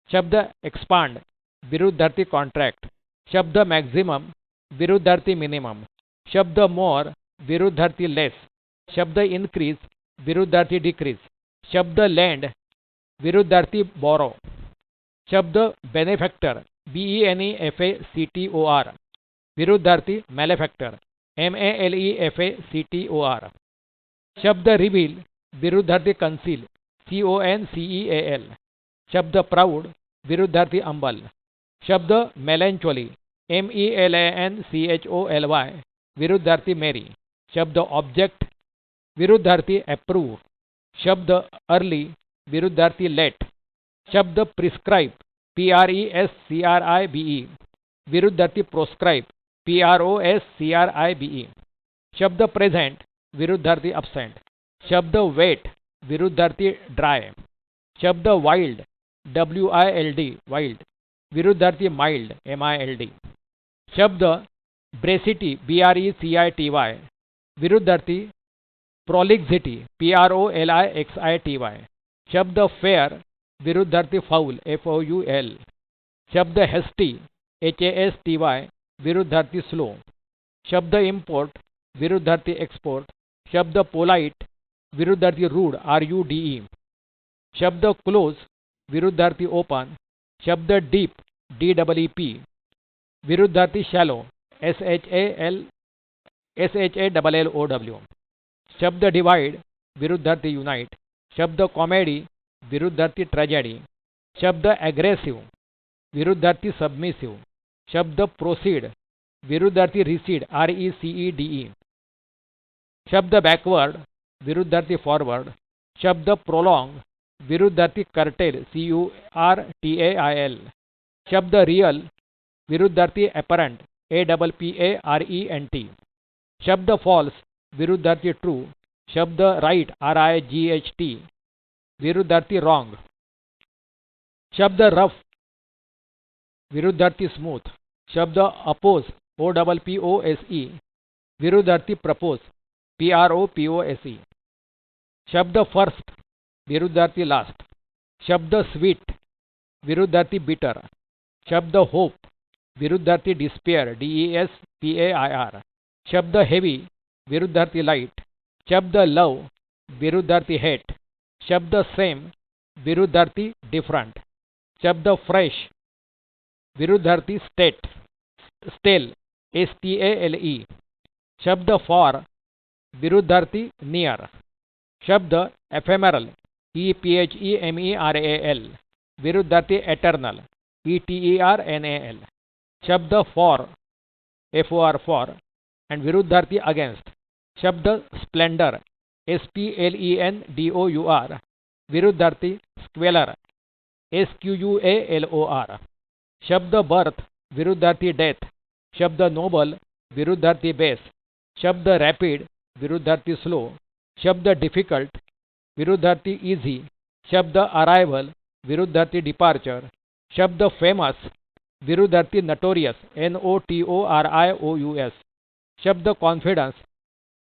शब्द एक्सपांड विरुद्धार्थी कॉन्ट्रैक्ट, शब्द मॅक्झिमम विरुद्धार्थी मिनिमम, शब्द मोर विरुद्धार्थी लेस, शब्द इनक्रीज विरुद्धार्थी डिक्रीज, शब्द लँड विरुद्धार्थी बॉरो, शब्द बेनेफॅक्टर BENEFACTOR विरुद्धार्थी मॅलेफॅक्टर MALEFACTOR, शब्द रिव्हील विरुद्धार्थी कन्सील CONCEAL, शब्द प्राऊड विरुद्धार्थी अंबल, शब्द मेलॅन्चोली MELANCHOLY विरुद्धार्थी मेरी, शब्द ऑब्जेक्ट विरुद्धार्थी अप्रूव्ह, शब्द अर्ली विरुद्धार्थी लेट, शब्द प्रिस्क्राइब PRESCRIBE विरुद्धार्थी प्रोस्क्राइब PROSCRIBE, शब्द प्रेझेंट विरुद्धार्थी absent, शब्द वेट विरुद्धार्थी ड्राय, शब्द वाइल्ड WILD वाइल्ड विरुद्धार्थी माइल्ड MILD, शब्द ब्रेसिटी BRECITY विरुद्धार्थी प्रोलिक्झिटी PROLIXITY, शब्द फेअर विरुद्धार्थी फाउल FOUL, शब्द हेस्टी HASTY विरुद्धार्थी स्लो, शब्द इम्पोर्ट विरुद्धार्थी एक्सपोर्ट, शब्द पोलाइट विरुद्धार्थी रूड RUDE, शब्द क्लोज विरुद्धार्थी ओपन, शब्द डीप DEEP विरुद्धार्थी शॅलो SHALLOW, शब्द डिवाइड विरुद्धार्थी युनाइट, शब्द कॉमेडी विरुद्धार्थी ट्रॅजेडी, शब्द ॲग्रेसिव्ह विरुद्धार्थी सबमिसिव्ह, शब्द प्रोसीड विरुद्धार्थी रिसीड RECEDE, शब्द बॅकवर्ड विरुद्धार्थी फॉरवर्ड, शब्द प्रोलॉंग विरुद्धार्थी कर्टेल CURTAIL, शब्द रियल विरुद्धार्थी ॲपरंट APPARENT, शब्द फॉल्स विरुद्धार्थी ट्रू, शब्द राईट RIGHT विरुद्धार्थी रॉंग, शब्द रफ विरुद्धार्थी स्मूथ, शब्द अपोज OPPOSE विरुद्धार्थी प्रपोज PROPOSE, शब्द फर्स्ट विरुद्धार्थी लास्ट, शब्द स्वीट विरुद्धार्थी बिटर, शब्द होप विरुद्धार्थी डिस्पेयर DESPAIR, शब्द हेवी विरुद्धार्थी लाइट, शब्द लव विरुद्धार्थी हेट, शब्द सेम विरुद्धार्थी डिफरंट, शब्द फ्रेश विरुद्धार्थी स्टेल STALE, शब्द फॉर विरुद्धार्थी नियर, शब्द एफेमेरल EPHEMERAL विरुद्धार्थी एटर्नल ETERNAL, शब्द फॉर FOR फॉर and विरुद्धार्थी अगेन्स्ट, शब्द स्प्लेंडर SPLENDOUR विरुद्धार्थी स्क्वेलर SQUALOR, शब्द बर्थ विरुद्धार्थी डेथ, शब्द नोबल विरुद्धार्थी बेस, शब्द रॅपिड विरुद्धार्थी स्लो, शब्द डिफिकल्ट विरुद्धार्थी इझी, शब्द अरायव्हल विरुद्धार्थी डिपार्चर, शब्द फेमस विरुद्धार्थी नटोरियस NOTORIOUS, शब्द कॉन्फिडन्स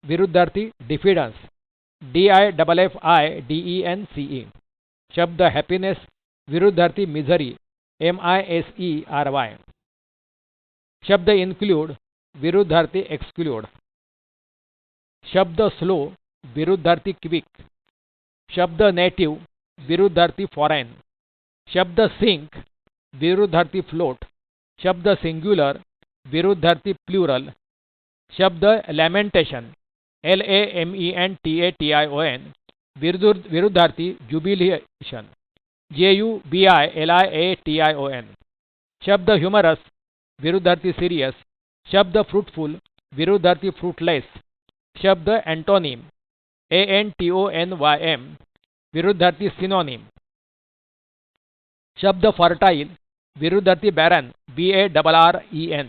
विरुद्धार्थी डिफिडन्स DIFFIDENCE, शब्द हॅपीनेस विरुद्धार्थी मिझरी MISERY, शब्द इन्क्लूड विरुद्धार्थी एक्सक्लूड, शब्द स्लो विरुद्धार्थी क्विक, शब्द नेटिव विरुद्धार्थी फॉरेन, शब्द सिंक विरुद्धार्थी फ्लोट, शब्द सिंग्युलर विरुद्धार्थी प्लुरल, शब्द लॅमेंटेशन LAMENTATION विरुद्धार्थी ज्युबिलेशन JUBILIATION, शब्द ह्युमरस विरुद्धार्थी सिरियस, शब्द फ्रूटफुल विरुद्धार्थी फ्रूटलेस, शब्द एंटोनिम ANTONYM विरुद्धार्थी सिनोनिम, शब्द फर्टाइल विरुद्धार्थी बॅरन BARREN,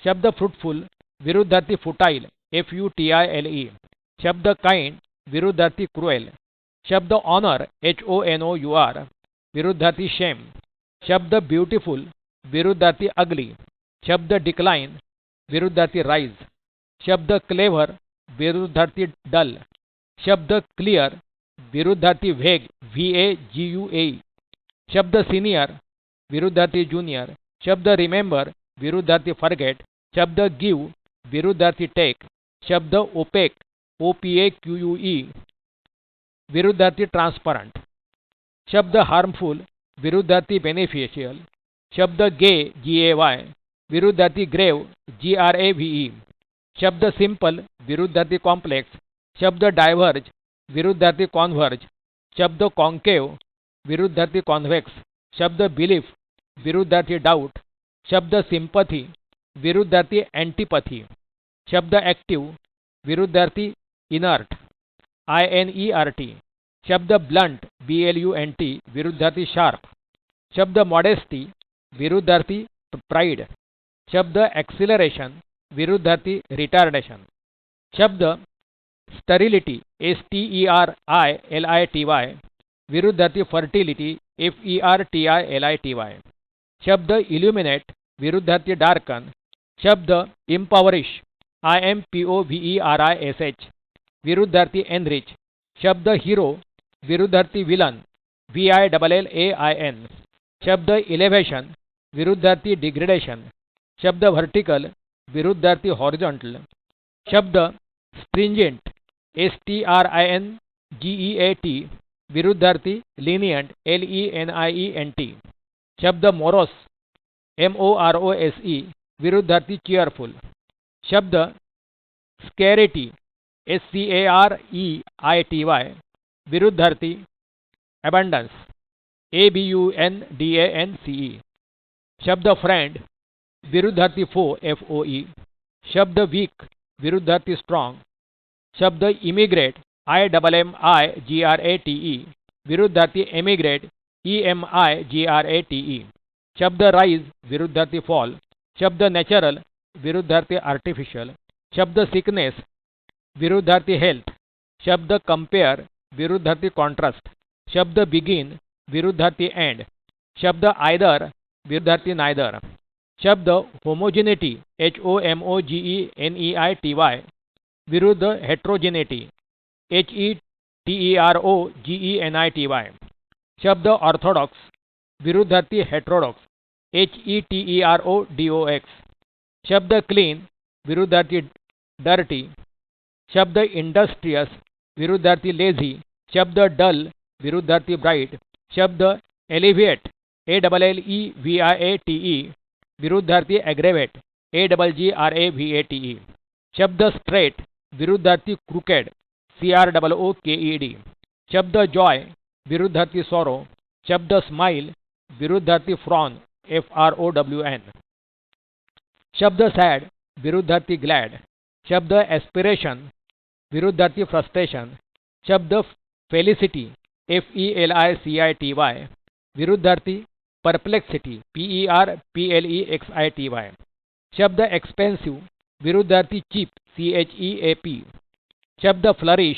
शब्द फ्रूटफुल विरुद्धार्थी फुटाइल FUTILE, शब्द काइंड विरुद्धार्थी क्रुएल, शब्द ऑनर HONOUR विरुद्धार्थी शेम, शब्द ब्युटिफुल विरुद्धार्थी अगली, शब्द डिक्लाइन विरुद्धार्थी राइज, शब्द क्लेव्हर विरुद्धार्थी डल, शब्द क्लिअर विरुद्धार्थी व्हेग VAGUE, शब्द सिनियर विरुद्धार्थी ज्युनियर, शब्द रिमेंबर विरुद्धार्थी फॉरगेट, शब्द गिव विरुद्धार्थी टेक, शब्द ओपेक OPAQUE विरुद्धार्थी ट्रान्सपरंट, शब्द हार्मफुल विरुद्धार्थी बेनिफिशियल, शब्द गे GAY विरुद्धार्थी ग्रेव GRAVE, शब्द सिंपल विरुद्धार्थी कॉम्प्लेक्स, शब्द डायव्हर्ज विरुद्धार्थी कॉन्व्हर्ज, शब्द कॉन्केव विरुद्धार्थी कॉन्व्हेक्स, शब्द बिलीफ विरुद्धार्थी डाऊट, शब्द सिंपथी विरुद्धार्थी अँटीपथी, शब्द ॲक्टिव विरुद्धार्थी इनर्ट INERT, शब्द ब्लंट BLUNT विरुद्धार्थी शार्प, शब्द मॉडेस्टी विरुद्धार्थी प्राइड, शब्द ॲक्सिलरेशन विरुद्धार्थी रिटार्डेशन, शब्द स्टरिलिटी STERILITY विरुद्धार्थी फर्टिलिटी FERTILITY, शब्द इल्युमिनेट विरुद्धार्थी डार्कन, शब्द इम्पॉवरिश IMPOVERISH विरुद्धार्थी एनरिच, शब्द हीरो विरुद्धार्थी विलन VILLAIN, शब्द इलेव्हेशन विरुद्धार्थी डिग्रेडेशन, शब्द व्हर्टिकल विरुद्धार्थी हॉरिझॉन्टल, शब्द स्ट्रिंजेंट STRINGEAT विरुद्धार्थी लिनियंट LENIENT, शब्द मोरोस MOROSE विरुद्धार्थी चीयरफुल, शब्द स्कॅरिटी SCAREITY विरुद्धार्थी अबंडन्स ABUNDANCE, शब्द फ्रेंड विरुद्धार्थी फो FOE, शब्द वीक विरुद्धार्थी स्ट्रॉंग, शब्द इमिग्रेट IMMIGRATE विरुद्धार्थी एमिग्रेट EMIGRATE, शब्द राइज विरुद्धार्थी फॉल, शब्द नॅचरल विरुद्धार्थी आर्टिफिशियल, शब्द सिकनेस विरुद्धार्थी हेल्थ, शब्द कंपेअर विरुद्धार्थी कॉन्ट्रास्ट, शब्द बिगिन विरुद्धार्थी एंड, शब्द आयदर विरुद्धार्थी नायदर, शब्द होमोजिनिटी HOMOGENEITY विरुद्ध हेट्रोजिनिटी HETEROGENITY, शब्द ऑर्थोडॉक्स विरुद्धार्थी हेट्रोडॉक्स HETERODOX, शब्द क्लीन विरुद्धार्थी डर्टी, शब्द इंडस्ट्रियस विरुद्धार्थी लेझी, शब्द डल विरुद्धार्थी ब्राइट, शब्द एलिव्हिएट ALLEVIATE विरुद्धार्थी ॲग्रेवेट AGGRAVATE, शब्द स्ट्रेट विरुद्धार्थी क्रुकेड CROOKED, शब्द जॉय विरुद्धार्थी सॉरो, शब्द स्माइल विरुद्धार्थी फ्रॉन FROWN, शब्द सॅड विरुद्धार्थी ग्लॅड, शब्द एस्पिरेशन विरुद्धार्थी फ्रस्ट्रेशन, शब्द फेलिसिटी FELICITY विरुद्धार्थी परप्लेक्सिटी PERPLEXITY, शब्द एक्सपेन्सिव विरुद्धार्थी चीप CHEAP, शब्द फ्लरिश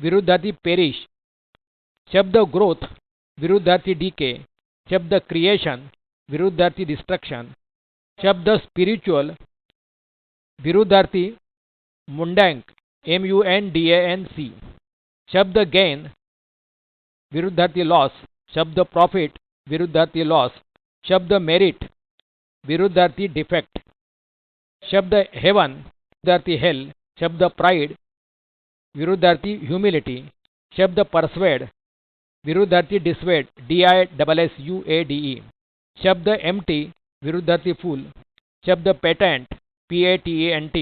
विरुद्धार्थी पेरिश. शब्द ग्रोथ विरुद्धार्थी डीके. शब्द क्रिएशन विरुद्धार्थी डिस्ट्रक्शन. शब्द स्पिरिच्युअल विरुद्धार्थी मुंडॅन्क MUNDANC. शब्द गेन विरुद्धार्थी लॉस. शब्द प्रॉफिट विरुद्धार्थी लॉस. शब्द मेरिट विरुद्धार्थी डिफेक्ट. शब्द हेवन विरुद्धार्थी हेल. शब्द प्राइड विरुद्धार्थी ह्युमिलिटी. शब्द परस्वेड विरुद्धार्थी डिस्वेड DISSUADE. शब्द एम्प्टी विरुद्धार्थी फूल. शब्द पेटेंट PATENT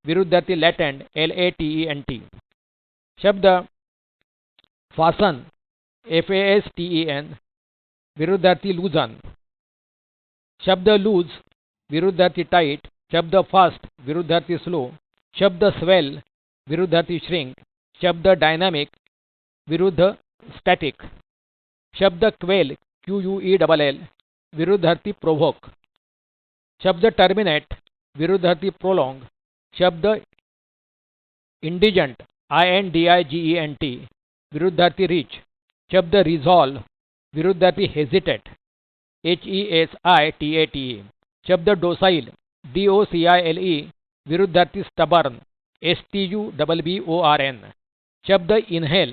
विरुद्धार्थी लॅटेंट LATENT. शब्द फासन FASTEN विरुद्धार्थी लूजन. शब्द लूज विरुद्धार्थी टाइट. शब्द फास्ट विरुद्धार्थी स्लो. शब्द स्वेल विरुद्धार्थी श्रिंक. शब्द डायनामिक विरुद्ध स्टॅटिक. शब्द क्वेल QUELL विरुद्धार्थी प्रोव्होक. शब्द टर्मिनेट विरुद्धार्थी प्रोलॉंग. शब्द इंडिजंट INDIGENT विरुद्धार्थी रिच. शब्द रिझॉल्व विरुद्धार्थी हेजिटेट HESITATE. शब्द डोसाइल DOCILE विरुद्धार्थी स्टबर्न STUBBORN. शब्द इनहेल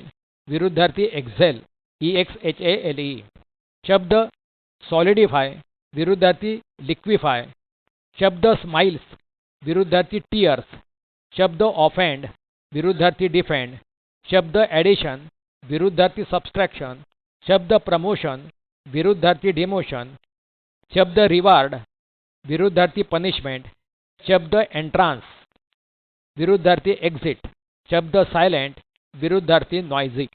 विरुद्धार्थी एक्झेल EXHALE. शब्द सॉलिडिफाय विरुद्धार्थी लिक्विफाय. शब्द स्माइल्स विरुद्धार्थी टीयर्स. शब्द ऑफेंड विरुद्धार्थी डिफेंड. शब्द ॲडिशन विरुद्धार्थी सबस्ट्रॅक्शन. शब्द प्रमोशन विरुद्धार्थी डिमोशन. शब्द रिवार्ड विरुद्धार्थी पनिशमेंट. शब्द एंट्रान्स विरुद्धार्थी एक्झिट. शब्द सायलेंट विरुद्धार्थी नॉइझी.